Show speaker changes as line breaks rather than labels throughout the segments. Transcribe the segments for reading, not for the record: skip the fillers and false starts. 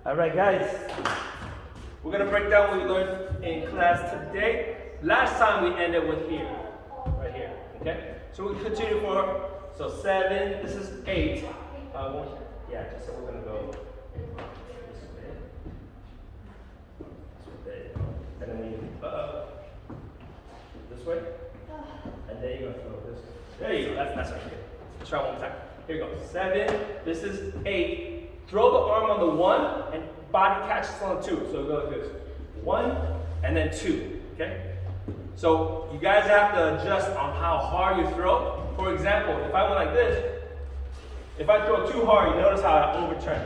All right, guys. We're gonna break down what we learned in class today. Last time we ended with here, right here. Okay. So we continue for 7. This is 8. Yeah. Just so we're gonna go this way, and then we this way, and then you're gonna throw this. There you go. That's right. Let's try one more time. Here you go. 7. This is 8. Throw the arm on the 1 and body catches on the 2. So we go like this. 1 and then 2. Okay? So you guys have to adjust on how hard you throw. For example, if I went like this, if I throw too hard, you notice how I overturn.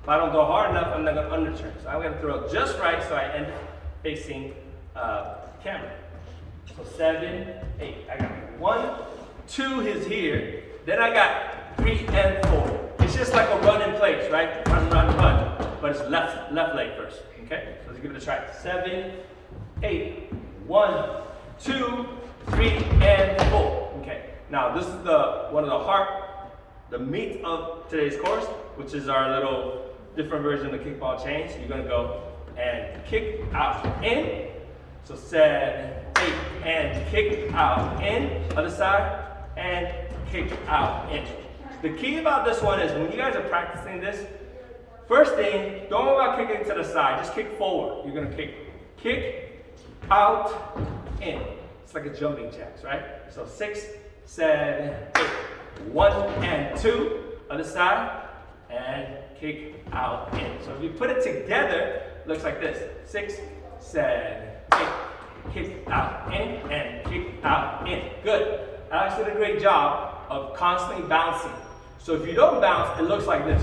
If I don't throw hard enough, I'm not going to underturn. So I'm going to throw just right so I end facing camera. So 7, 8. I got 1, 2 is here. Then I got 3 and 4. It's just like a run in place, right? Run, run, run. But it's left leg first. Okay? So let's give it a try. 7, 8. 1, 2, 3, and 4. Okay. Now this is one of the meat of today's course, which is our little different version of the kickball change. You're gonna go and kick out in. So 7, 8, and kick out in. Other side, and kick out in. The key about this one is when you guys are practicing this, first thing, don't worry about kicking to the side, just kick forward. You're gonna kick out, in. It's like a jumping jacks, right? So 6, 7, 8. 1 and 2, other side, and kick out, in. So if you put it together, it looks like this. 6, 7, 8. Kick out, in, and kick out, in. Good. Alex did a great job of constantly bouncing. So if you don't bounce, it looks like this.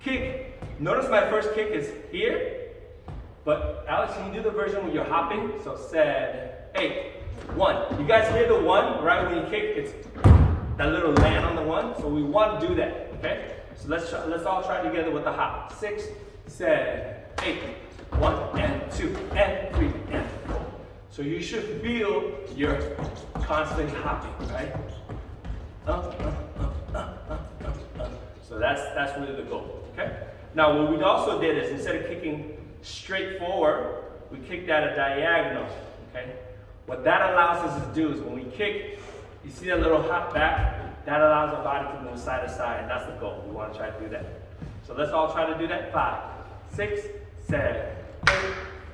Kick. Notice my first kick is here. But Alex, can you do the version where you're hopping? So 7, 8, 1. You guys hear the 1, right? When you kick, it's that little land on the 1. So we want to do that, okay? So let's all try together with the hop. 6, 7, 8. 1 and 2 and 3 and 4. So you should feel your constant hopping, right? So that's really the goal, okay? Now what we also did is instead of kicking straight forward, we kicked at a diagonal, okay? What that allows us to do is when we kick, you see that little hop back, that allows our body to move side to side, and that's the goal. We want to try to do that. So let's all try to do that. 5, 6, 7, 8,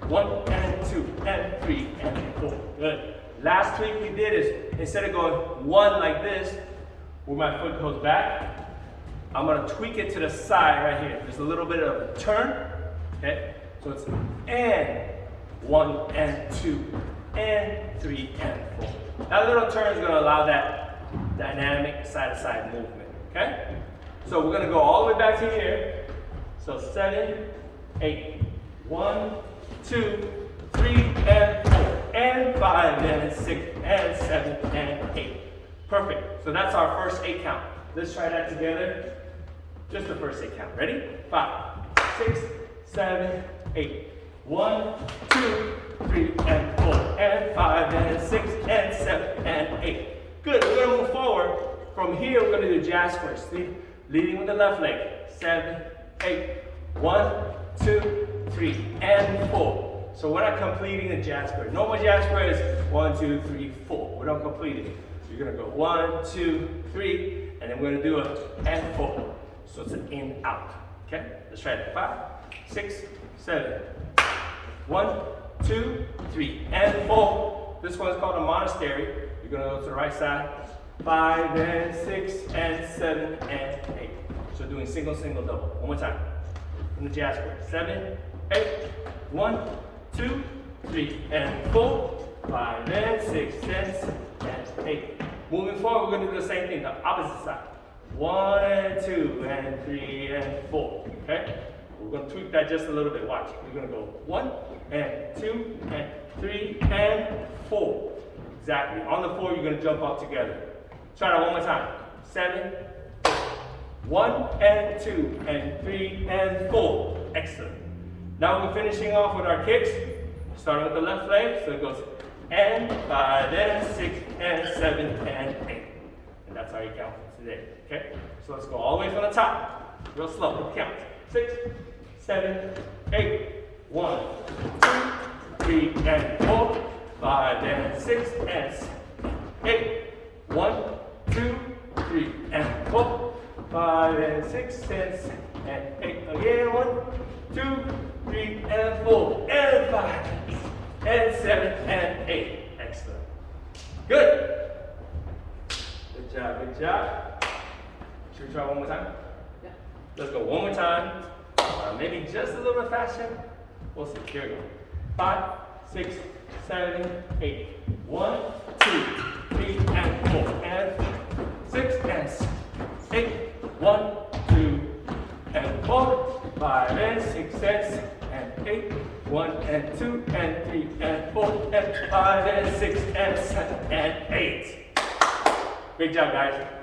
1 and 2 and 3 and 4. Good. Last tweak we did is instead of going 1 like this, where my foot goes back, I'm going to tweak it to the side right here. There's a little bit of a turn, okay? So it's and 1 and 2 and 3 and 4. That little turn is going to allow that dynamic side-to-side movement, okay? So we're going to go all the way back to here. So 7, 8, 1, 2, 3, and 4, and 5, and 6, and 7, and 8. Perfect. So that's our first 8 count. Let's try that together. Just the first 8 count. Ready? 5, 6, 7, 8. 1, 2, 3, and 4, and 5, and 6, and 7, and 8. Good. We're going to move forward. From here, we're going to do jazz squares. See? Leading with the left leg. 7, 8. 1, 2, 3, and 4. So we're not completing the jazz square. Normal jazz square is 1, 2, 3, 4. We don't complete it. You're going to go 1, 2, 3, and then we're going to do a and 4. So it's an in, out. Okay? Let's try it. 5, 6, 7. 1, 2, 3, and 4. This one's called a monastery. You're going to go to the right side. 5, and 6, and 7, and 8. So doing single, single, double. One more time. In the jazz square. 7, 8. 1, 2, 3, and 4. 5, and 6, and 7, and 8. Moving forward, we're going to do the same thing, the opposite side. 1, and 2, and 3, and 4. Okay? We're going to tweak that just a little bit. Watch. We're going to go 1, and 2, and 3, and 4. Exactly. On the 4, you're going to jump up together. Try that one more time. 7, 8. 1, and 2, and 3, and 4. Excellent. Now we're finishing off with our kicks. Starting with the left leg. So it goes and 5, and 6, and 7, and 8. And that's how you count for today. Okay? So let's go all the way from the top. Real slow. Count. 6, 7, 8. 1, 2, 3, and 4, 5, and 6, and 8. 1, 2, 3, and 4, 5, and 6, and 8. Again, 1, 2, 3, and 4, and 5, and 7, and 8. Excellent. Good. Good job, good job. Should we try one more time?
Yeah.
Let's go one more time. Maybe just a little bit faster. We'll see. Here we go. 5, 6, 7, 8. 1, 2, 3, and 4, and 6, and 8. 1, 2, and 4, 5, and 6, and 8. 1, and 2, and 3, and 4, and 5, and 6, and 7, and 8. Great job, guys.